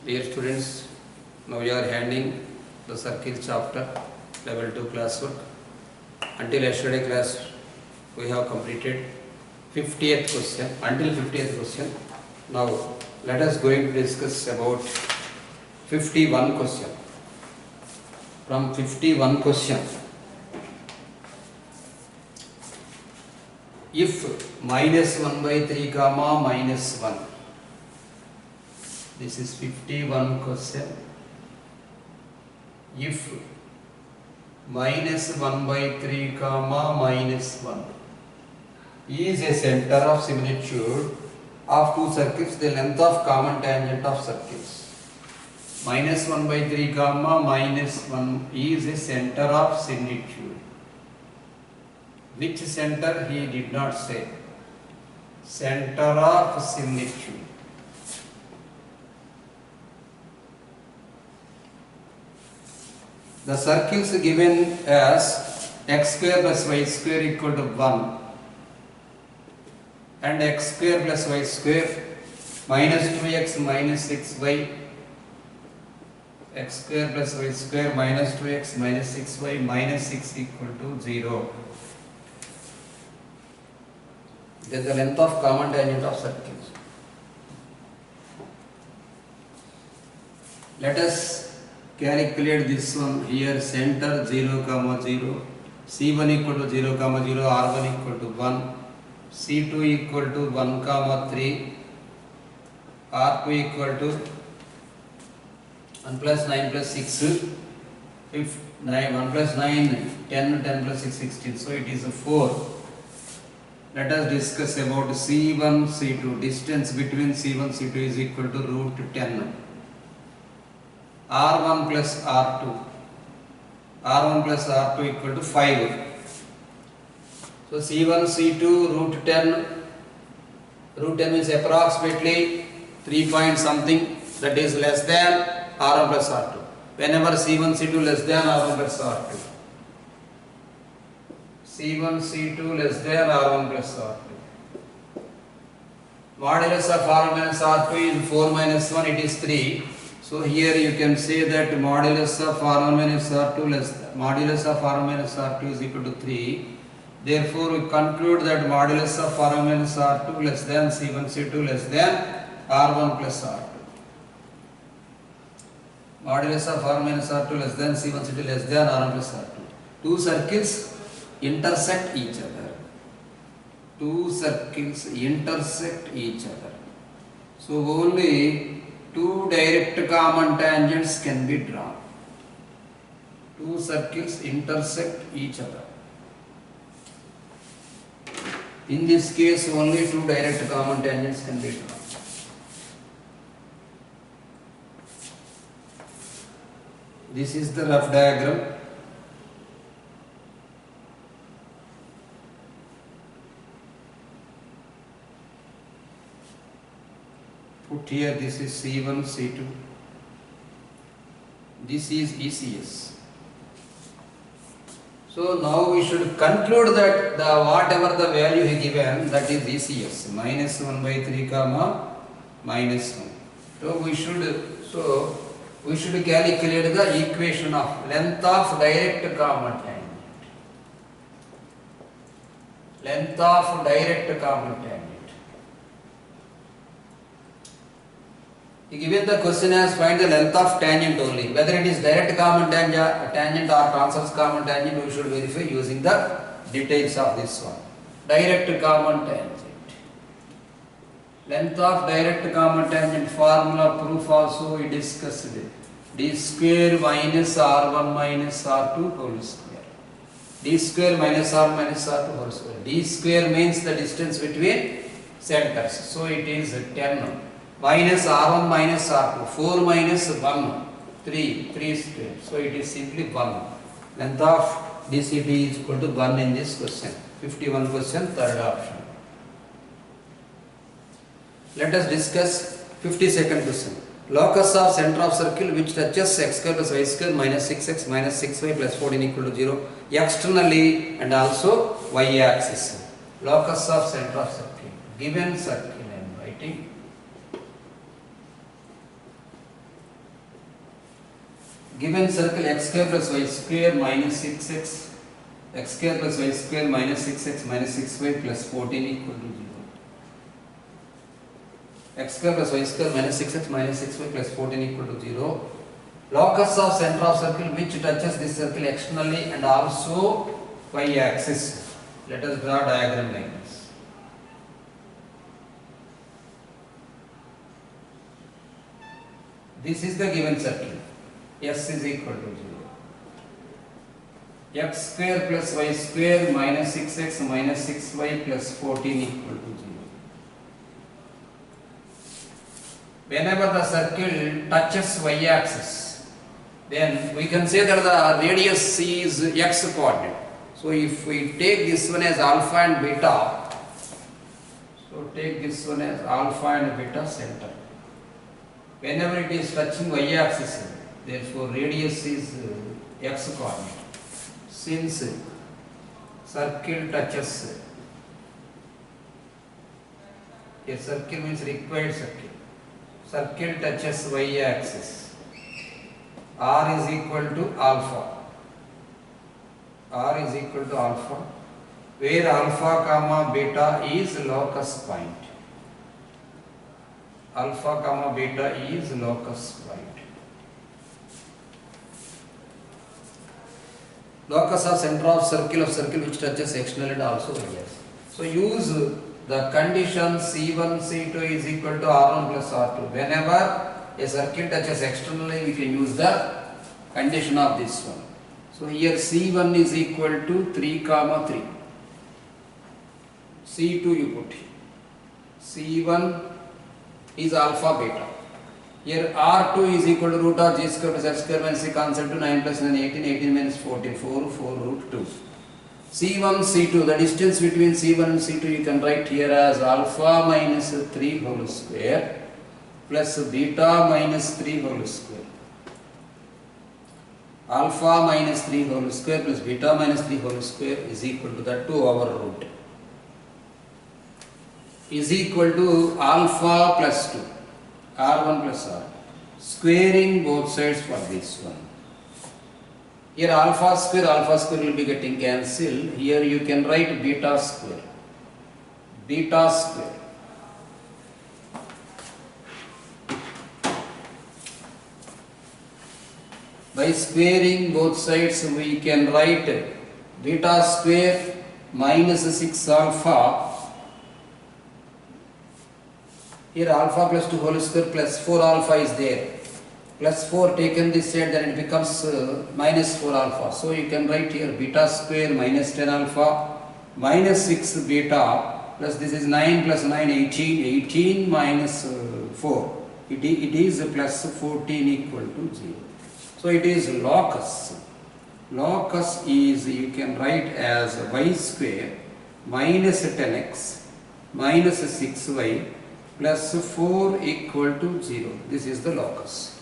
Dear students, now we are handing the circle chapter level 2 classwork. Until yesterday class we have completed 50th question, until 50th question. Now let us going to discuss about 51 question. From 51 question, if minus 1 by 3 comma minus 1, this is 51 question. If minus 1 by 3 comma minus 1 is a center of similitude of two circles, the length of common tangent of circles. Minus 1 by 3 comma minus 1 is a center of similitude. Which center he did not say. Center of similitude. The circles given as x square plus y square equal to 1 and x square plus y square minus 2x minus 6y, x square plus y square minus 2x minus 6y minus 6 equal to 0. That is the length of common tangent of circles. Let us calculate this one here. Center 0 comma 0, C1 equal to 0 comma 0, R1 equal to 1, C2 equal to 1 comma 3, R2 equal to 1 plus 9 plus 6, 1 plus 9, 10, 10 plus 6, 16. So it is a 4. Let us discuss about C1, C2. Distance between C1, C2 is equal to root 10. R1 plus R2. R1 plus R2 equal to 5. So C1, C2, root 10. Root 10 is approximately 3 point something, that is less than R1 plus R2. Whenever C1, C2 less than R1 plus R2. C1, C2 less than R1 plus R2. Modulus of R1 minus R2 is 4 minus 1, it is 3. So here you can say that modulus of R1 minus R2 modulus of R1 minus R2 is equal to 3. Therefore we conclude that modulus of R1 minus R2 less than C1, C2 less than R1 plus R2. Modulus of R1 minus R2 less than C1, C2 less than R1 plus R2. Two circles intersect each other. Two circles intersect each other. So only two direct common tangents can be drawn. Two circles intersect each other. In this case, only two direct common tangents can be drawn. This is the rough diagram. Put here, this is C1, C2. This is ECS. So now we should conclude that whatever the value he given, that is ECS, minus 1 by 3 comma minus 1. So we should calculate the equation of length of direct common tangent. Length of direct common tangent. Given the question as find the length of tangent only, whether it is direct common tangent or transverse common tangent, we should verify using the details of this one. Direct common tangent. Length of direct common tangent formula proof also we discussed. D square minus R1 minus R2 whole square. D square minus R minus R2 whole square. D square means the distance between centers. So it is 10. Minus R1 minus R2, 4 minus 1, 3 square. So it is simply 1. Length of DCT is equal to 1 in this question. 51 question, third option. Let us discuss 52nd question. Locus of center of circle which touches x square plus y square minus 6x minus 6y plus 14 equal to 0 externally and also y axis. Locus of center of circle. Given circle I am writing. Given circle x square plus y square minus 6x, x square plus y square minus 6x minus 6y plus 14 equal to 0. X square plus y square minus 6x minus 6y plus 14 equal to 0. Locus of center of circle which touches this circle externally and also y axis. Let us draw diagram like this. This is the given circle. S is equal to 0. X square plus y square minus 6x minus 6y plus 14 equal to 0. Whenever the circle touches y axis, then we can say that the radius C is x coordinate. So if we take this one as alpha and beta, so take this one as alpha and beta center. Whenever it is touching y axis, therefore radius is x coordinate. Since circle touches, a circle means required circle. Circle touches y axis. R is equal to alpha. R is equal to alpha, where alpha comma beta is locus point. Alpha comma beta is locus point. Locus of center of circle which touches external and also y axis. So use the condition C1 C2 is equal to R1 plus R2. Whenever a circle touches externally, we can use the condition of this one. So here C1 is equal to 3 comma 3. C2 you put here. C1 is alpha beta. Here R2 is equal to root of g square plus f square minus c cancel to 9 plus 9 18, 18 minus 14, 4 root 2. C1, C2, the distance between C1 and C2 you can write here as alpha minus 3 whole square plus beta minus 3 whole square. Alpha minus 3 whole square plus beta minus 3 whole square is equal to that 2 over root. Is equal to alpha plus 2, R1 plus R. Squaring both sides for this one. Here alpha square will be getting cancelled. Here you can write beta square. Beta square. By squaring both sides, we can write beta square minus 6 alpha. Here alpha plus 2 whole square plus 4 alpha is there. Plus 4 taken this side, then it becomes minus 4 alpha. So you can write here beta square minus 10 alpha minus 6 beta plus this is 9 plus 9 18, 18 minus 4. It is plus 14 equal to 0. So it is locus. Locus is, you can write as y square minus 10x minus 6y plus 4 equal to 0. This is the locus.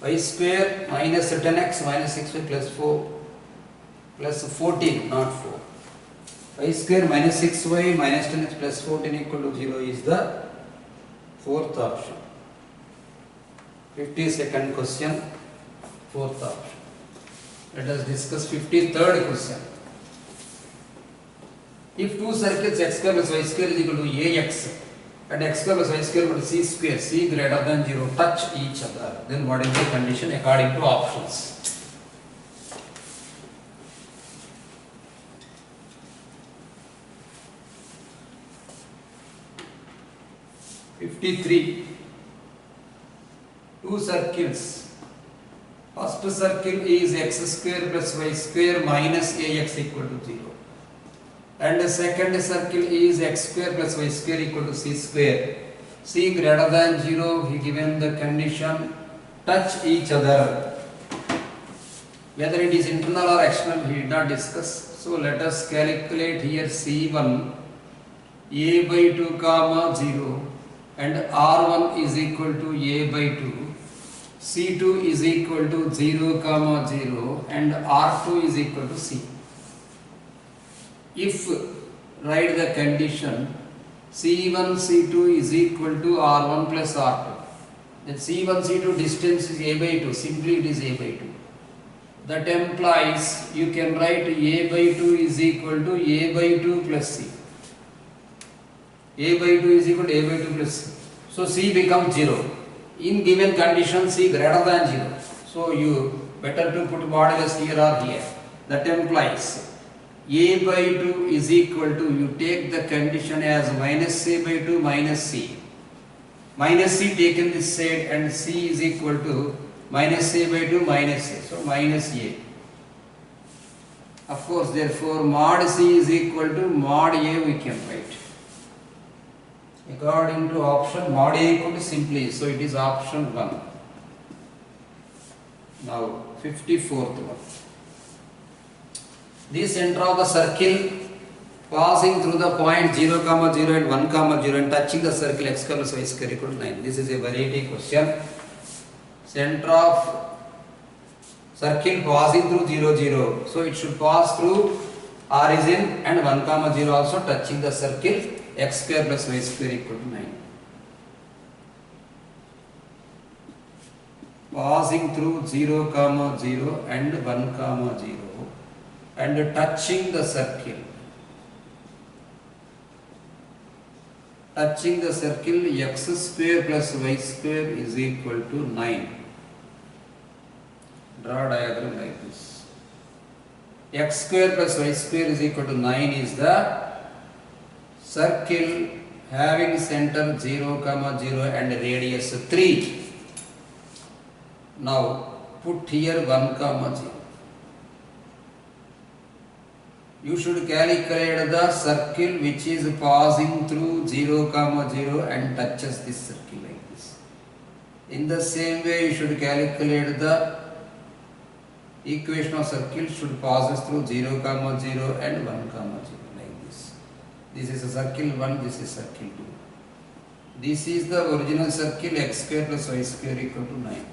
Y square minus 10x minus 6y plus 4 plus 14, not 4. Y square minus 6y minus 10x plus 14 equal to 0 is the fourth option. 52nd question, fourth option. Let us discuss 53rd question. If two circles x square plus y square is equal to ax and x square plus y square equal to c square, c greater than 0 touch each other, then what is the condition according to options? Two circles. First circle is x square plus y square minus ax equal to 0. And the second circle is x square plus y square equal to c square. C greater than 0, he given the condition touch each other. Whether it is internal or external, he did not discuss. So let us calculate here C1 a by 2 comma 0 and R1 is equal to a by 2. C2 is equal to 0 comma 0 and R2 is equal to C. If write the condition C1 C2 is equal to R1 plus R2, Then C1, C2 distance is A by 2. Simply it is A by 2. That implies you can write A by 2 is equal to A by 2 plus C. A by 2 is equal to A by 2 plus C. So C becomes 0. In given condition C greater than 0. So you better to put modulus here or here. That implies A by 2 is equal to, you take the condition as minus A by 2 minus C. Minus C taken this side and C is equal to minus A by 2 minus A. So minus A. Of course, therefore mod C is equal to mod A we can write. According to option, mod A equal to simply, so it is option 1. Now 54th one. The center of the circle passing through the point 0, 0 and 1, 0 and touching the circle x square plus y square equal to 9. This is a variety question. Center of circle passing through 0, 0. So it should pass through origin and 1, 0 also touching the circle x square plus y square equal to 9. Passing through 0, 0 and 1, 0 and touching the circle. Touching the circle x square plus y square is equal to 9. Draw diagram like this. X square plus y square is equal to 9 is the circle having center 0, 0 and radius 3. Now put here 1, 0. You should calculate the circle which is passing through 0, 0 and touches this circle like this. In the same way, you should calculate the equation of circle should passes through 0, 0 and 1, 0 like this. This is a circle 1, this is circle 2. This is the original circle x square plus y square equal to 9.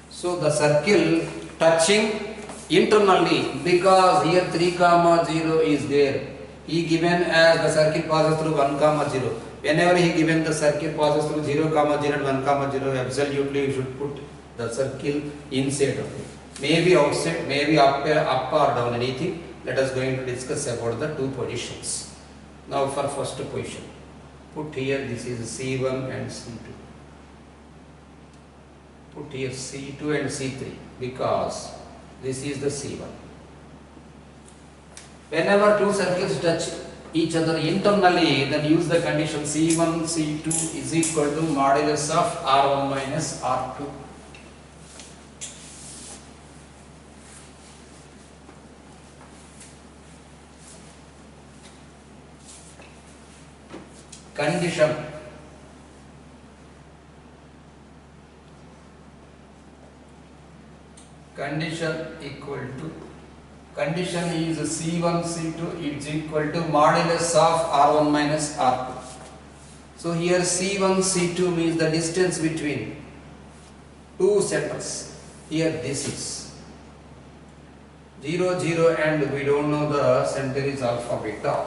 So the circle touching internally, because here 3, 0 is there. He given as the circle passes through 1, 0. Whenever he given the circle passes through 0, 0 and 1, 0, absolutely you should put the circle inside of it. Maybe outside, maybe up or down, anything. Let us going to discuss about the two positions. Now for first position, put here this is C1 and C2. Put here C2 and C3 because this is the C1. Whenever two circles touch each other internally, then use the condition C1, C2 is equal to modulus of R1 minus R2. Condition equal to, condition is C1, C2 is equal to modulus of R1 minus R2. So here C1, C2 means the distance between two centers. Here this is 0, 0 and we don't know the center is alpha beta.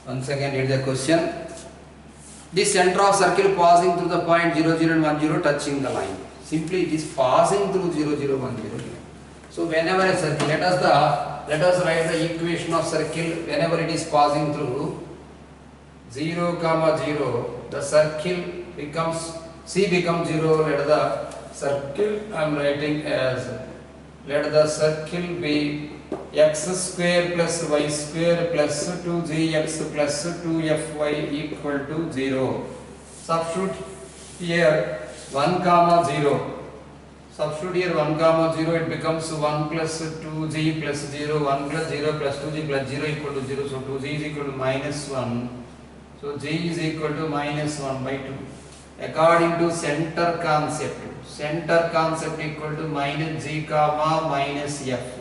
Once again read the question. The center of circle passing through the point 0, 0 and 1, 0 touching the line. Simply it is passing through 0, 0, 1, 0. So whenever a circle, let us write the equation of circle whenever it is passing through 0, 0, the circle becomes, C becomes 0, let the circle, I am writing as, let the circle be x square plus y square plus 2gx plus 2fy equal to 0. Substitute here 1, 0. Substitute here 1, 0, it becomes 1 plus 2g plus 0, 1 plus 0 plus 2g plus 0 equal to 0. So 2g is equal to minus 1. So g is equal to minus 1 by 2. According to center concept equal to minus g comma minus f.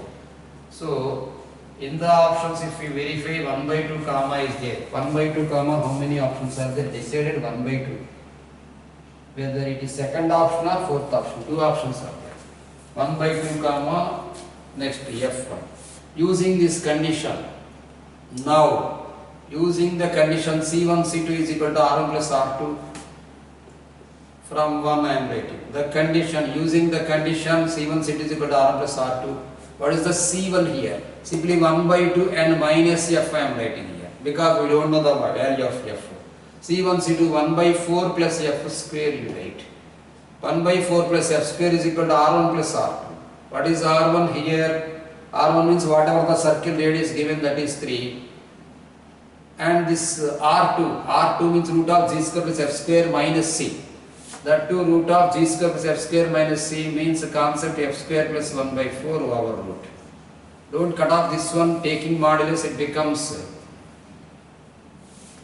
So in the options if we verify 1 by 2 comma is there. 1 by 2 comma, how many options are there? Decided 1 by 2. Whether it is second option or fourth option, two options are there. 1 by 2 comma, next f1. Using this condition, now using the condition C1, C2 is equal to R1 plus R2. from 1 I am writing. The condition, using the condition C1 C2 is equal to R1 plus R2. What is the C1 here? Simply 1 by 2 and minus F I am writing here. Because we don't know the value of F. C1 C2 1 by 4 plus F square you write. 1 by 4 plus F square is equal to R1 plus R2. What is R1 here? R1 means whatever the circle radius given, that is 3. And this R2 means root of G square plus F square minus C. That 2 root of G square plus F square minus C means the concept F square plus 1 by 4 over root. Don't cut off this one, taking modulus it becomes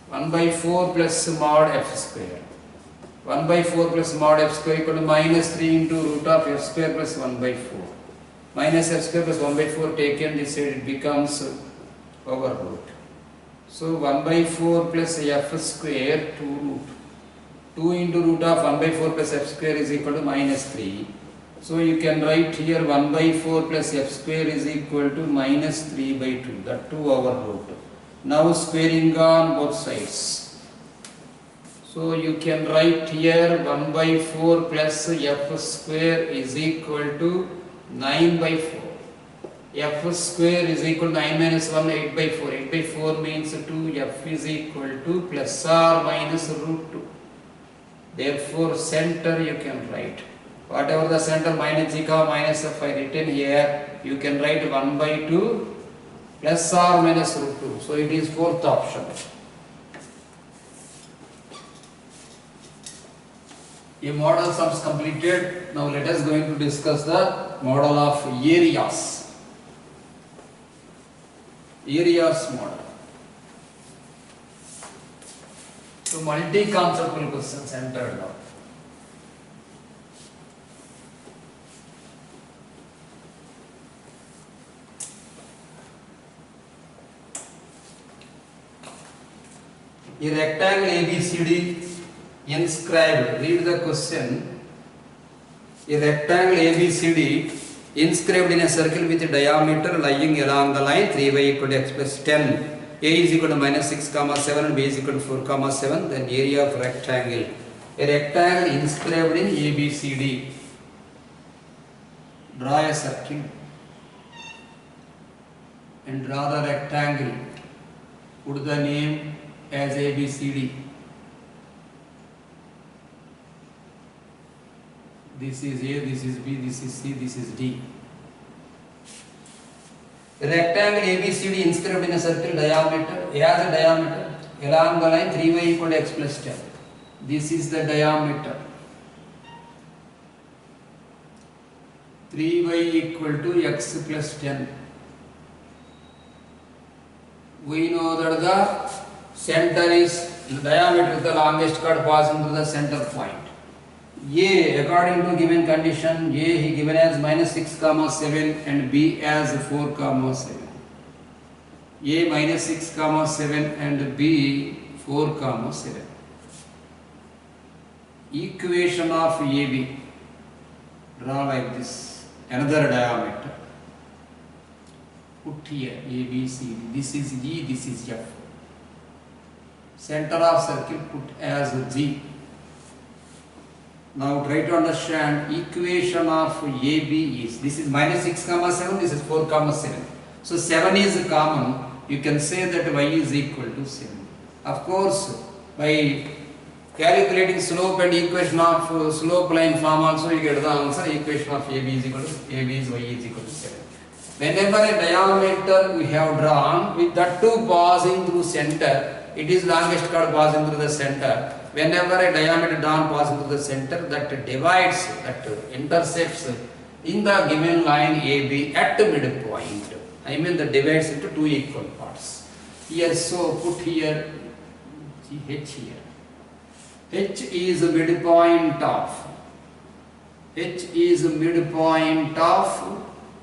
1 by 4 plus mod F square. 1 by 4 plus mod F square equal to minus 3 into root of F square plus 1 by 4. Minus F square plus 1 by 4 taken this side, it becomes over root. So 1 by 4 plus F square 2 root. 2 into root of 1 by 4 plus F square is equal to minus 3. So you can write here 1 by 4 plus F square is equal to minus 3 by 2. That 2 over root. Now squaring on both sides. So you can write here 1 by 4 plus F square is equal to 9 by 4. F square is equal to 9 minus 1, 8 by 4. 8 by 4 means 2. F is equal to plus or minus root 2. Therefore center you can write. Whatever the center minus G comma minus F I written here, you can write 1 by 2 plus or minus root 2. So it is fourth option. A model sums completed. Now let us going to discuss the model of areas. Areas model. So multi-conceptual questions entered now. A rectangle ABCD inscribed. Read the question. A rectangle ABCD inscribed in a circle with a diameter lying along the line 3y equal to x plus 10. A is equal to minus 6 comma 7 and B is equal to 4 comma 7. Then area of rectangle. A rectangle inscribed in ABCD. Draw a circle and draw the rectangle. Put the name as ABCD. This is A, this is B, this is C, this is D. A rectangle ABCD inscribed in a circle diameter. A has a diameter along the line 3y equal to x plus 10. This is the diameter. 3y equal to x plus 10. We know that the center is the diameter is the longest cut passing through the center point. A, according to given condition, A he given as minus 6 comma 7 and B as 4 comma 7. A minus 6 comma 7 and B 4 comma 7. Equation of AB. Draw like this. Another diameter. Put here A, B, C, D. This is E, this is F. Center of circle put as G. Now try to understand equation of AB is, this is minus 6 comma 7, this is 4 comma 7. So 7 is common, you can say that y is equal to 7. Of course, by calculating slope and equation of slope line form also you get the answer, equation of AB is equal to, AB is y is equal to 7. Whenever a diameter we have drawn with that 2 passing through center, it is longest cut passing through the center. Whenever a diameter drawn passing through the center, that divides, that intersects in the given line AB at the midpoint. I mean that divides into 2 equal parts. Here, so put here H here. H is the midpoint of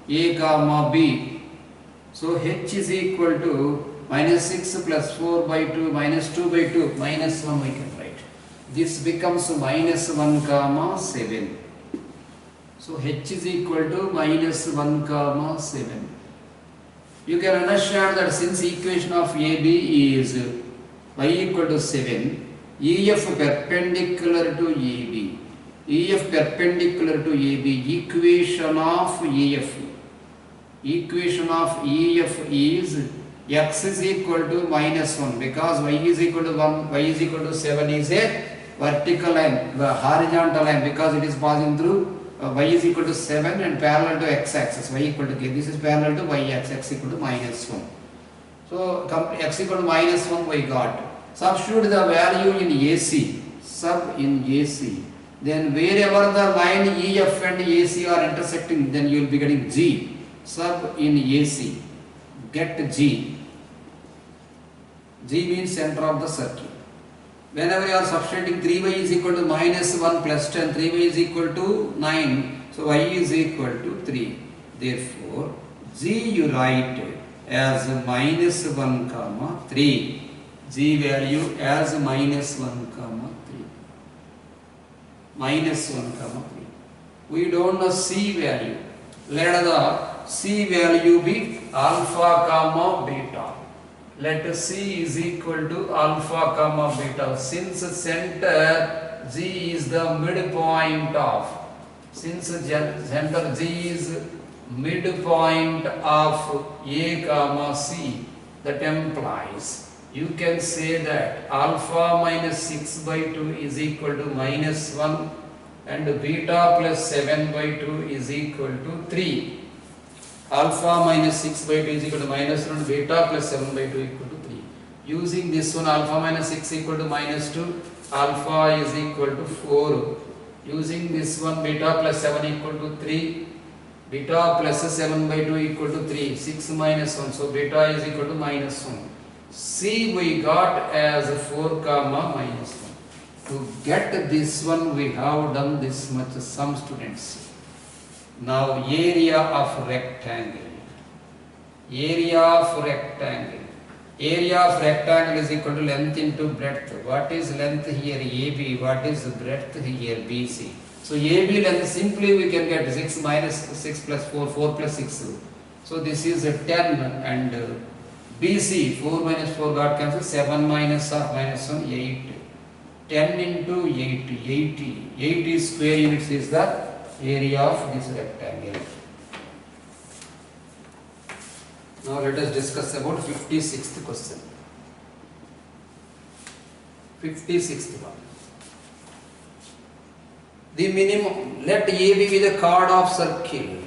A comma B. So H is equal to minus 6 plus 4 by 2 minus 2 by 2 minus 1 we can write. This becomes minus 1 comma 7. So H is equal to minus 1 comma 7. You can understand that since equation of AB is y equal to 7, EF perpendicular to AB EF perpendicular to AB, equation of EF. Equation of EF is x is equal to minus 1 because y is equal to 1, y is equal to 7 is a vertical line, the horizontal line because it is passing through y is equal to 7 and parallel to x axis, y equal to k. This is parallel to y axis, x equal to minus 1. So x equal to minus 1 we got. Substitute the value in AC, sub in AC. Then wherever the line EF and AC are intersecting, then you will be getting G. Sub in AC, get G. G means center of the circle. Whenever you are substituting 3y is equal to minus 1 plus 10, 3y is equal to 9. So y is equal to 3. Therefore, G you write as minus 1 comma 3. G value as minus 1 comma 3. Minus 1 comma 3. We don't know C value. Let the C value be alpha comma beta. Let C is equal to alpha comma beta. Since center G is the midpoint of, since center G is midpoint of A comma C, that implies you can say that alpha minus 6 by 2 is equal to minus 1 and beta plus 7 by 2 is equal to 3. Alpha minus 6 by 2 is equal to minus 1 and beta plus 7 by 2 equal to 3. Using this one, alpha minus 6 equal to minus 2, alpha is equal to 4. Using this one, beta plus 7 equal to 3, beta plus 7 by 2 equal to 3, 6 minus 1, so beta is equal to minus 1. C we got as 4 comma minus 1. To get this one, we have done this much sum, students. Now area of rectangle. Area of rectangle. Area of rectangle is equal to length into breadth. What is length here? AB. What is breadth here? BC. So AB length simply we can get 6 minus 6 plus 4, 4 plus 6. So this is 10 and BC 4 minus 4 got cancelled. 7 minus or minus 1 8. 10 into 8 80. 80 square units is the area of this rectangle. Now let us discuss about 56th question. 56th one. The minimum, let AB be the chord of circle.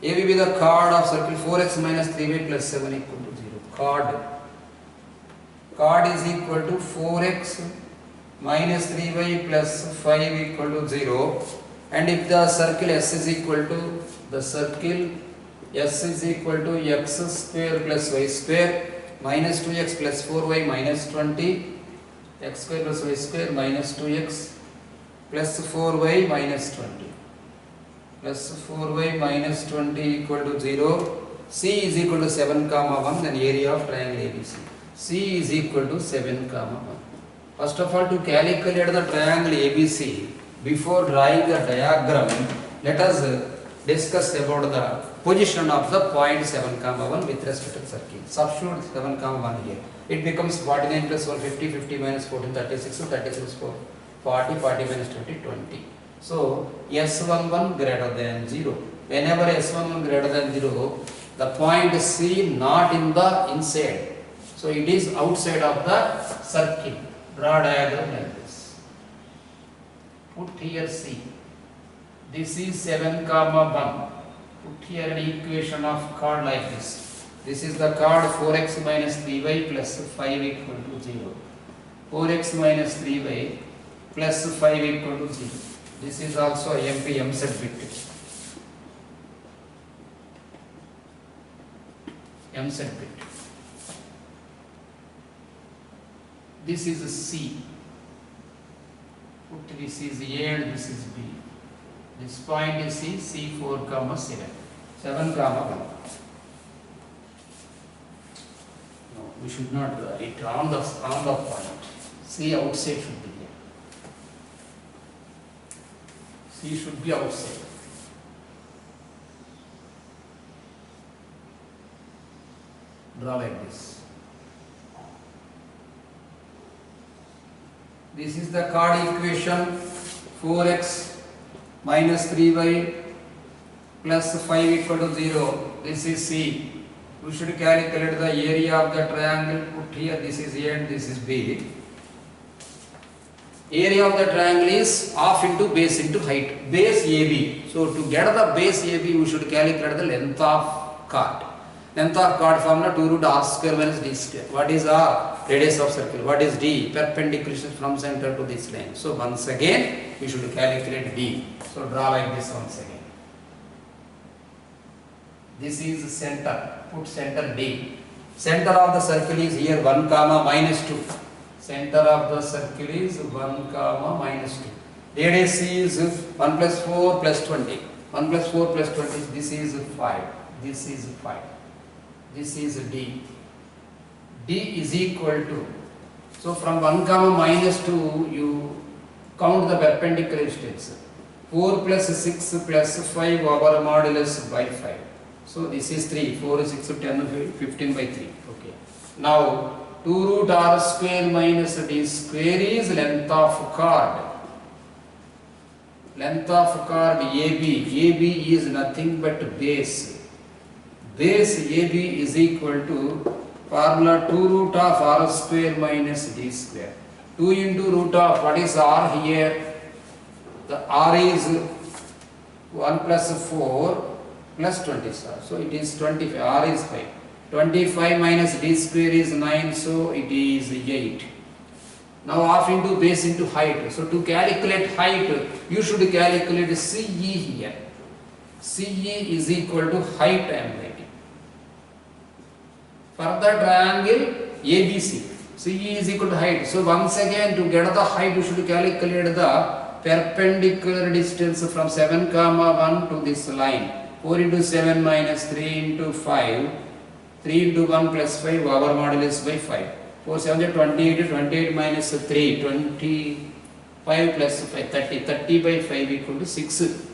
AB be the chord of circle 4x minus 3y plus 7 equal to 0. Chord. Chord is equal to 4x minus 3y plus 5 equal to 0. And if the circle S is equal to, the circle S is equal to x square plus y square minus 2x plus 4y minus 20, x square plus y square minus 2x plus 4y minus 20 plus 4y minus 20 equal to 0. C is equal to 7 comma 1, then area of triangle ABC. C is equal to 7 comma 1. First of all, to calculate the triangle ABC, before drawing the diagram, let us discuss about the position of the point 7 comma 1 with respect to the circle. Substitute 7 comma 1 here. It becomes 49 plus 1 50, 50 minus 14 36, so 36 4 40, 40 minus 20 20. So S11 greater than 0. Whenever S11 greater than 0, the point C not in the inside. So it is outside of the circle. Draw diagram like this. Put here C. This is 7 comma 1. Put here an equation of chord like this. This is the chord 4x minus 3y plus 5 equal to 0. 4x minus 3y plus 5 equal to 0. This is also MP MZ bit. MZ bit. This is C. Put this is A and this is B. This point is C, C4 comma 7. 7 comma 1. No, we should not write on the point. C outside should be here. C should be outside. Draw like this. This is the chord equation 4x minus 3y plus 5 equal to 0. This is C. We should calculate the area of the triangle. Put here, this is A and this is B. Area of the triangle is half into base into height. Base AB. So to get the base AB, we should calculate the length of chord. Length of chord formula 2 root r square minus d square. What is r? Radius of circle. What is d? Perpendicular from center to this line. So once again, we should calculate d. So draw like this once again. This is center. Put center D. Center of the circle is here 1 comma minus 2. Center of the circle is 1 comma minus 2. Radius is 1 plus 4 plus 20. 1 plus 4 plus 20. This is 5. This is 5. This is D. D is equal to. So from 1 comma minus 2, you count the perpendicular distance. 4 plus 6 plus 5 over modulus by 5. So this is 3, 4, 6, 10, 15 by 3. Okay. Now 2 root r square minus d square is length of chord. Length of chord AB. AB is nothing but base. Base AB is equal to formula 2 root of r square minus d square. 2 into root of what is r here? The r is 1 plus 4. Plus 20, sir. So it is 25. R is 5. 25 minus d square is 9. So it is 8. Now half into base into height. So to calculate height, you should calculate CE here. CE is equal to height I am writing. For the triangle ABC, CE is equal to height. So once again, to get the height, you should calculate the perpendicular distance from 7 comma 1 to this line. 4 into 7 minus 3 into 5, 3 into 1 plus 5 over modulus by 5. 4 7 is 28, 28 minus 3, 25 plus 5, 30, 30 by 5 equal to 6.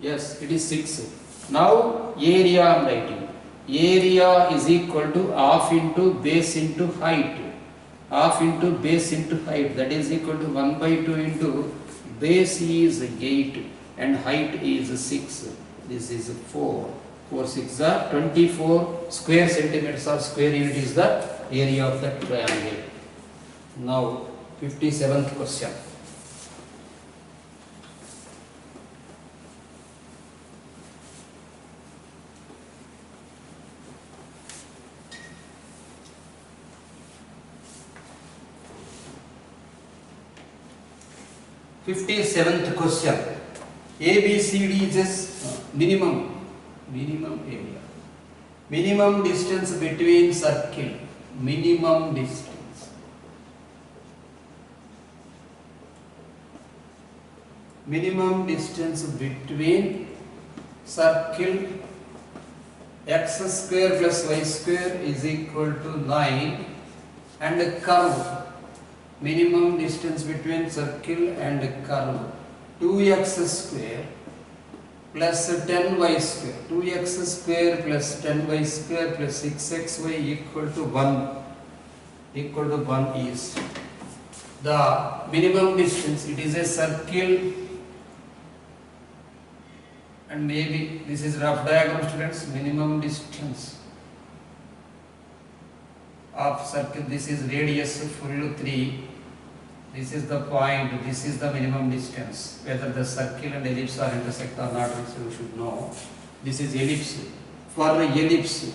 Yes, it is 6. Now area I am writing. Area is equal to half into base into height. Half into base into height, that is equal to 1 by 2 into base is 8. And height is 6. This is 4. 4 6 are 24 square centimeters or square unit is the area of the triangle. Now 57th question. Fifty-seventh question. ABCD is minimum area. Minimum distance between circle. Minimum distance. Minimum distance between circle x square plus y square is equal to 9 and curve. Minimum distance between circle and curve. 2x square plus 10y square. 2x square plus 10y square plus 6xy equal to 1. Equal to 1 is the minimum distance. It is a circle and maybe this is rough diagram, students. Minimum distance of circle. This is radius full 3. This is the point, this is the minimum distance. Whether the circle and ellipse are intersect or not, you should know. This is ellipse. For ellipse,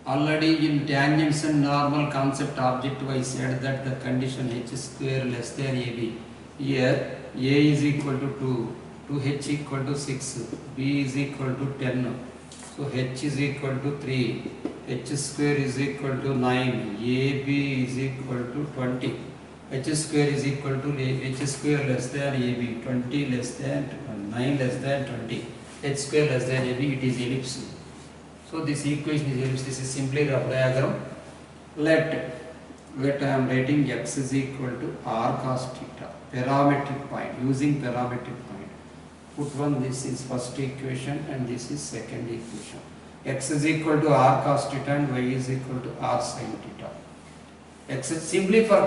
already in tangents and normal concept objective, I said that the condition h square less than AB. Here, A is equal to 2, h equal to 6, B is equal to 10. So h is equal to 3, h square is equal to 9, AB is equal to 20. H square is equal to h square less than AB, 20 less than 9 less than 20, h square less than AB, it is ellipse. So this equation is ellipse. This is simply rough diagram. Let I am writing x is equal to r cos theta, parametric point, using parametric point. Put one, this is first equation and this is second equation. X is equal to r cos theta and y is equal to r sin theta. Simply for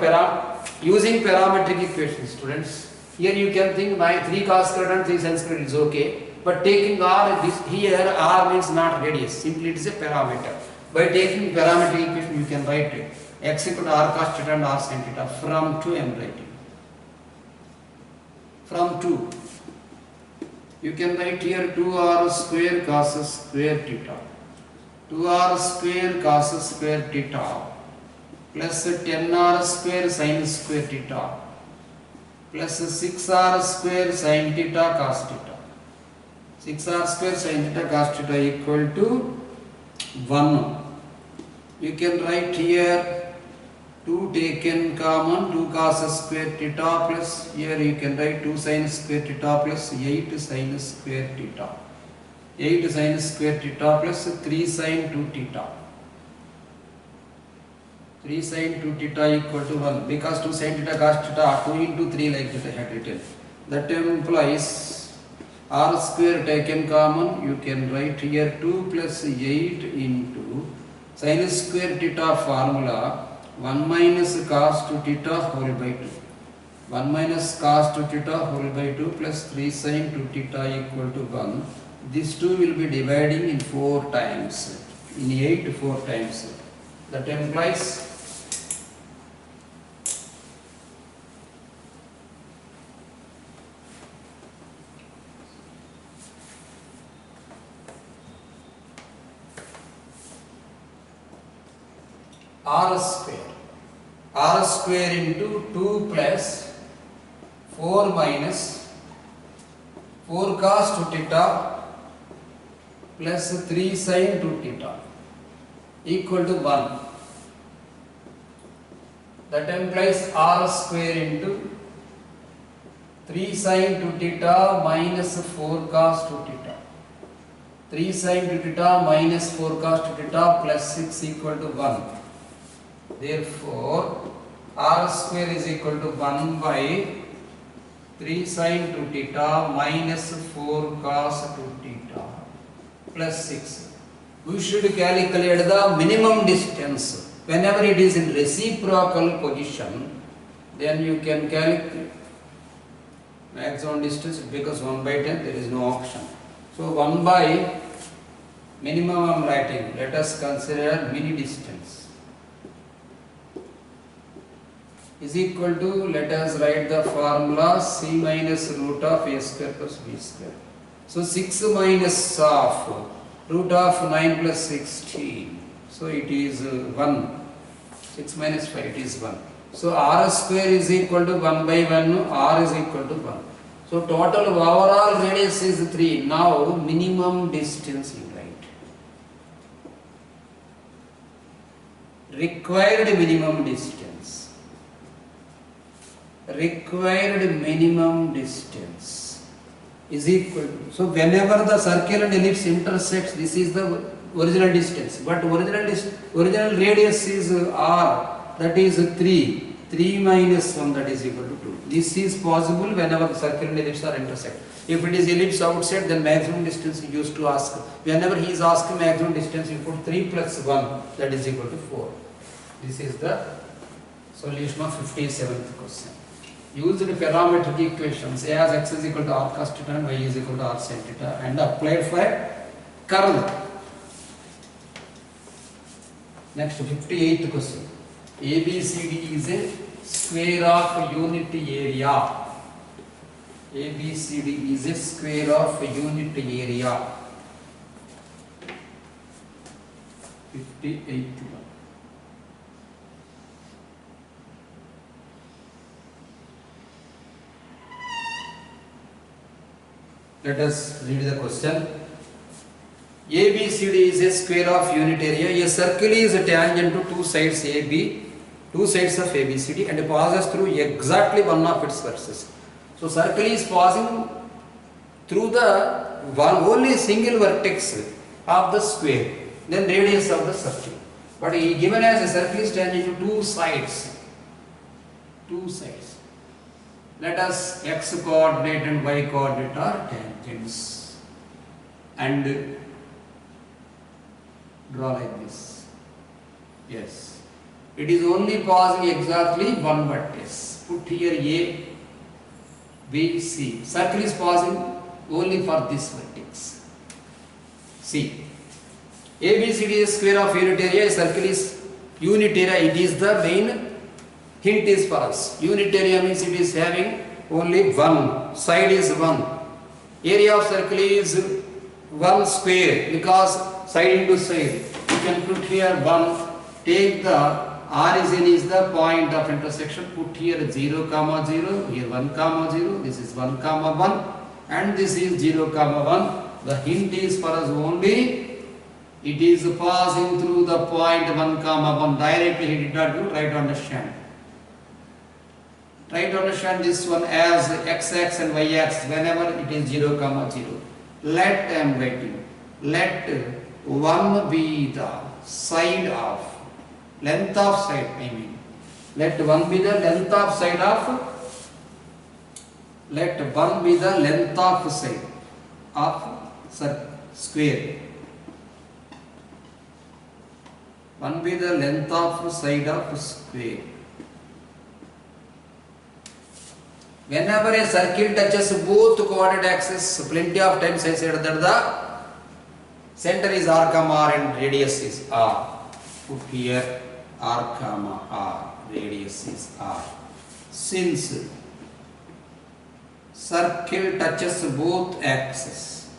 using parametric equations, students. Here you can think my 3 cos squared and 3 sin squared is okay, but taking r, this here r means not radius, simply it is a parameter. By taking parametric equation you can write x equal to r cos theta and r sin theta. From 2 I am writing. From 2 you can write here 2r square cos square theta, 2r square cos square theta plus 10r square sin square theta plus 6r square sin theta cos theta. 6r square sin theta cos theta equal to 1. You can write here 2 taken common, 2 cos square theta plus here you can write 2 sin square theta plus 8 sin square theta. 8 sin square theta plus 3 sin 2 theta. 3 sin 2 theta equal to 1 because 2 sin theta cos theta 2 into 3 like that I had written. That implies r square taken common, you can write here 2 plus 8 into sin square theta formula 1 minus cos 2 theta whole by 2. 1 minus cos 2 theta whole by 2 plus 3 sin 2 theta equal to 1. These two will be dividing in 4 times, in 8 4 times. That implies r square into 2 plus 4 minus 4 cos 2 theta plus 3 sin 2 theta equal to 1. That implies r square into 3 sin 2 theta minus 4 cos 2 theta. 3 sin 2 theta minus 4 cos 2 theta plus 6 equal to 1. Therefore, r square is equal to 1 by 3 sin 2 theta minus 4 cos 2 theta plus 6. We should calculate the minimum distance. Whenever it is in reciprocal position, then you can calculate maximum distance because 1 by 10 there is no option. So 1 by minimum I am writing. Let us consider mini distance. Is equal to, let us write the formula c minus root of a square plus b square. So 6 minus of root of 9 plus 16. So it is 1. 6 minus 5, it is 1. So r square is equal to 1 by 1, r is equal to 1. So total overall radius is 3. Now minimum distance you write. Required minimum distance. Required minimum distance is equal to, so whenever the circle and ellipse intersects, this is the original distance, but original radius is r, that is 3. 3 minus 1, that is equal to 2. This is possible whenever the circle and ellipse are intersect. If it is ellipse outside, then maximum distance you used to ask. Whenever he is asking maximum distance, you put 3 plus 1, that is equal to 4. This is the solution of 57th question. Used the parametric equations a as x is equal to r cos theta and y is equal to r sin theta and applied for curve. Next 58th question. ABCD is a square of unit area. ABCD is a square of unit area. 58th one. Let us read the question. ABCD is a square of unit area. A circle is tangent to two sides AB, two sides of ABCD, and passes through exactly one of its vertices. So circle is passing through the one only single vertex of the square, then radius of the circle. But given as a circle is tangent to two sides. Two sides. Let us x coordinate and y coordinate are tangents and draw like this. Yes, It is only passing exactly one vertex. Put here A, B, C. Circle is passing only for this vertex. See, ABCD is square of unit area. Circle is unit area. It is the main hint is for us. Unit area means it is having only one side is one. Area of circle is one square because side into side. You can put here one. Take the origin is the point of intersection. Put here 0, 0. Here 1, 0. This is 1, 1, and this is 0, 1. The hint is for us only. It is passing through the point 1, 1. Directly he did not do. Try to understand. Try to understand this one as x-axis and y-axis whenever it is 0, 0. Let I am writing. Let 1 be the side of length of side. I mean, let 1 be the length of side of. Let 1 be the length of side of square. 1 be the length of side of square. Whenever a circle touches both coordinate axes, plenty of times I said that the center is r, r and radius is r. Put here r, r, radius is r. Since circle touches both axes,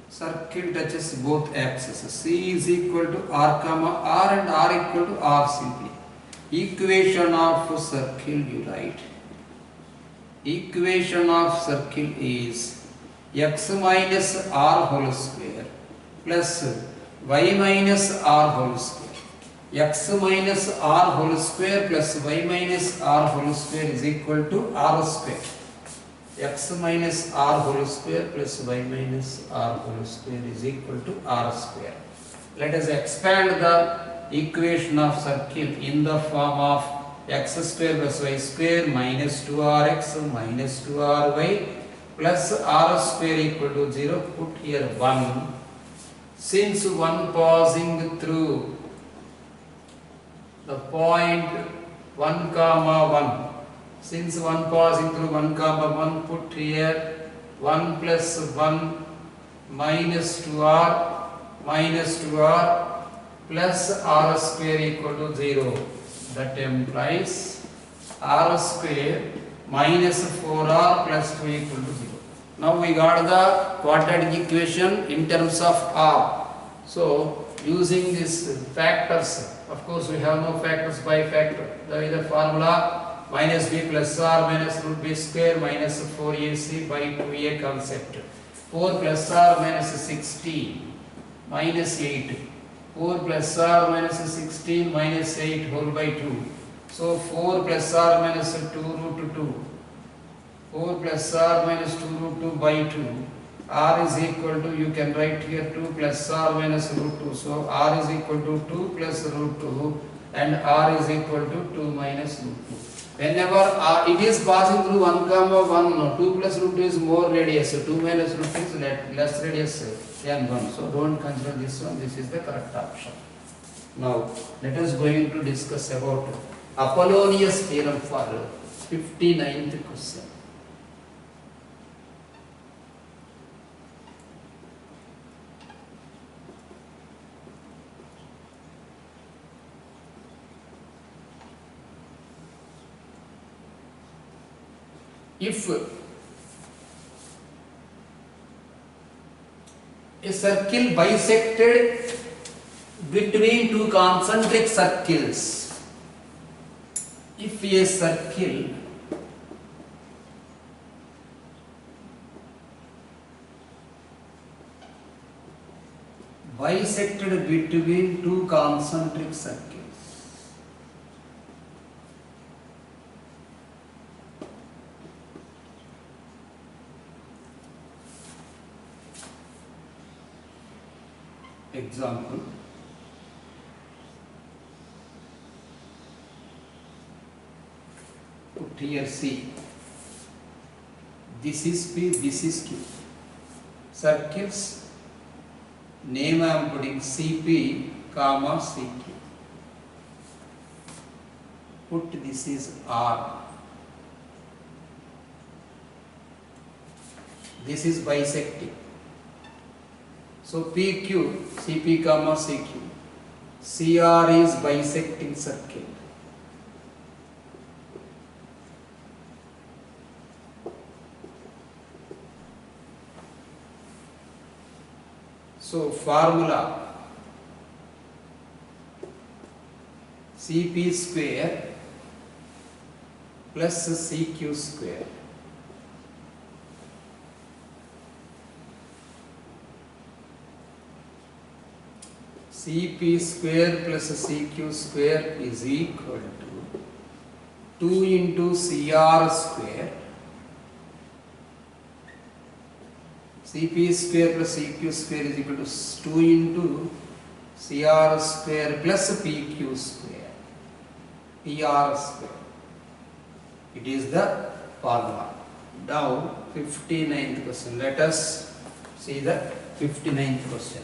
circle touches both axes. C is equal to r, r and r equal to r simply. Equation of circle you write. Equation of circle is x minus r whole square plus y minus r whole square. X minus r whole square plus y minus r whole square is equal to r square. X minus r whole square plus y minus r whole square is equal to r square. Let us expand the equation of circle in the form of x square plus y square minus 2rx minus 2ry plus r square equal to 0. Put here 1. Since 1 passing through the point 1, 1. Since 1 passing through 1, 1, put here 1 plus 1 minus 2r plus r square equal to 0. That implies r square minus 4r plus 2 equal to 0. Now we got the quadratic equation in terms of r. So using these factors, of course we have no factors by factor. The formula minus b plus r minus root b square minus 4ac by 2a concept. 4 plus r minus 16 minus 8. 4 plus r minus 16 minus 8 whole by 2. So 4 plus r minus 2 root 2. 4 plus r minus 2 root 2 by 2. R is equal to, you can write here 2 plus r minus root 2. So r is equal to 2 plus root 2 and r is equal to 2 minus root 2. Whenever it is passing through 1, 1, 2 plus root 2 is more radius. 2 minus root 2 is less radius than 1. So don't consider this one. This is the correct option. Now let us going to discuss about Apollonius theorem for 59th question. If a circle bisected between two concentric circles, if a circle bisected between two concentric circles, example, put here C, this is P, this is Q. Circles name I am putting CP comma CQ. Put this is R. This is bisecting. So PQ, CP comma CQ. CR is bisecting circle. So formula CP square plus CQ square. CP square plus CQ square is equal to 2 into CR square. CP square plus CQ square is equal to 2 into CR square plus PQ square. PR square. It is the formula. Now 59th question. Let us see the 59th question.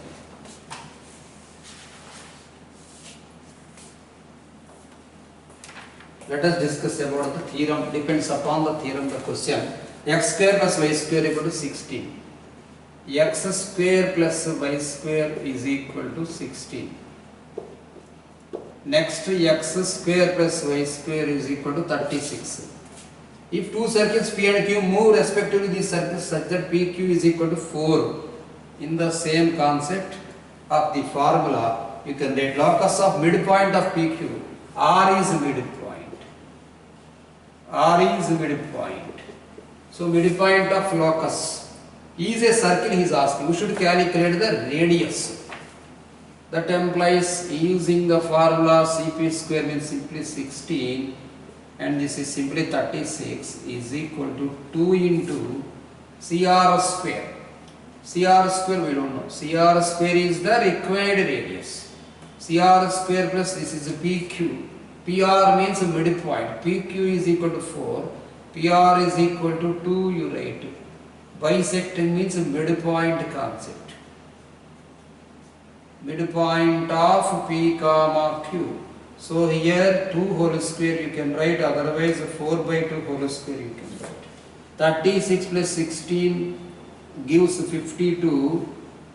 Let us discuss about the theorem. Depends upon the theorem the question. X square plus y square equal to 16. X square plus y square is equal to 16. Next, x square plus y square is equal to 36. If two circles P and Q move respectively these circles such that PQ is equal to 4, in the same concept of the formula, you can write locus of midpoint of PQ. R is midpoint. R is midpoint. So midpoint of locus is a circle he is asking. We should calculate the radius. That implies using the formula CP square means simply 16 and this is simply 36 is equal to 2 into CR square. CR square we don't know. CR square is the required radius. CR square plus this is PQ. PR means midpoint. PQ is equal to 4. PR is equal to 2 you write. Bisecting means midpoint concept. Midpoint of P comma Q. So here 2 whole square you can write, otherwise 4 by 2 whole square you can write. 36 plus 16 gives 52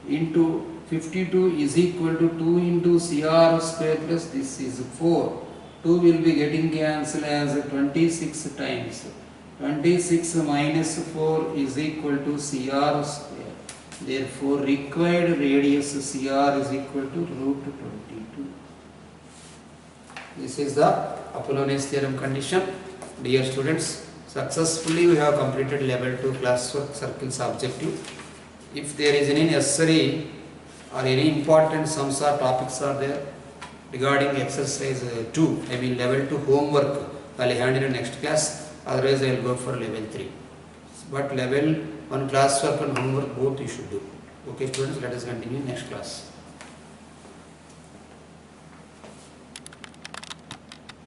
into 52 is equal to 2 into CR square plus this is 4. 2 will be getting cancelled as 26 times. 26 minus 4 is equal to CR square. Therefore, required radius CR is equal to root 22. This is the Apollonius theorem condition. Dear students, successfully we have completed level 2 classwork circles objective. If there is any necessary or any important sums or topics are there regarding exercise 2, I mean level 2 homework, I will hand in next class, otherwise I will go for level 3. But level 1 classwork and homework both you should do. Okay students, let us continue next class.